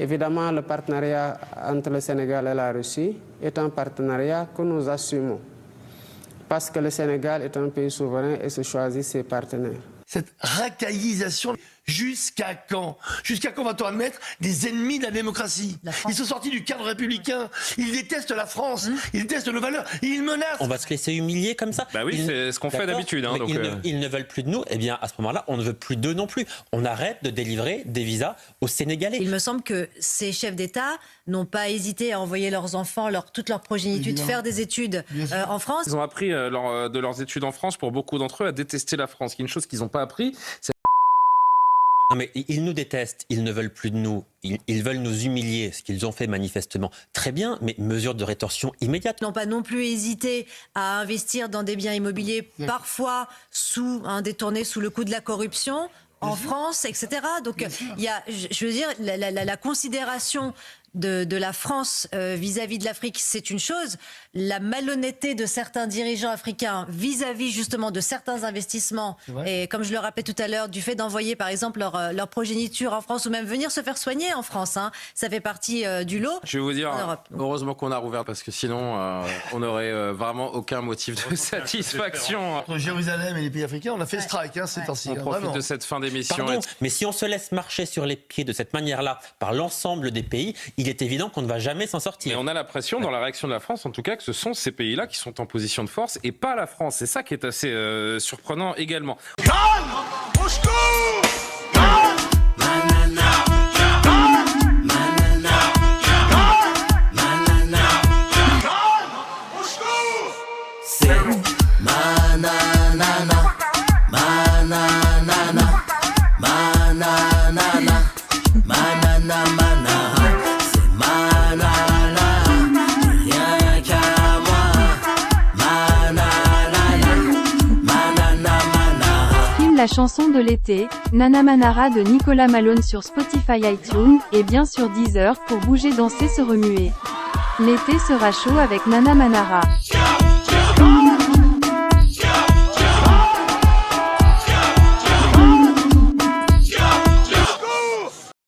Évidemment, le partenariat entre le Sénégal et la Russie est un partenariat que nous assumons, parce que le Sénégal est un pays souverain et se choisit ses partenaires. Cette racaillisation, jusqu'à quand? Jusqu'à quand va-t-on admettre des ennemis de la démocratie? Ils sont sortis du cadre républicain, ils détestent la France, ils détestent nos valeurs, ils menacent. On va se laisser humilier comme ça? Bah oui, c'est ce qu'on fait d'habitude. Hein, ils ne veulent plus de nous, eh bien à ce moment-là, on ne veut plus d'eux non plus. On arrête de délivrer des visas aux Sénégalais. Il me semble que ces chefs d'État n'ont pas hésité à envoyer leurs enfants, toute leur progéniture, faire des études en France. Ils ont appris de leurs études en France, pour beaucoup d'entre eux, à détester la France, qui est une chose qu'ils n'ont pas appris. Non mais ils nous détestent, ils ne veulent plus de nous, ils veulent nous humilier, ce qu'ils ont fait manifestement. Très bien, mais mesure de rétorsion immédiate. Ils n'ont pas non plus hésité à investir dans des biens immobiliers, parfois détournés sous le coup de la corruption, en France, etc. Donc il y a, je veux dire, la considération de la France vis-à-vis de l'Afrique, c'est une chose. La malhonnêteté de certains dirigeants africains vis-à-vis justement de certains investissements, et comme je le rappelais tout à l'heure, du fait d'envoyer par exemple leur progéniture en France ou même venir se faire soigner en France, ça fait partie du lot. Je vais vous dire, heureusement qu'on a rouvert, parce que sinon on n'aurait vraiment aucun motif de satisfaction. Entre Jérusalem et les pays africains, on a fait strike ces temps-ci. On profite de cette fin d'émission. Pardon, mais si on se laisse marcher sur les pieds de cette manière-là par l'ensemble des pays, il est évident qu'on ne va jamais s'en sortir. Et on a l'impression, dans la réaction de la France, en tout cas, que ce sont ces pays-là qui sont en position de force et pas la France. C'est ça qui est assez surprenant également. La chanson de l'été, Nana Manara de Nicolas Malone sur Spotify, iTunes, et bien sûr Deezer pour bouger, danser, se remuer. L'été sera chaud avec Nana Manara.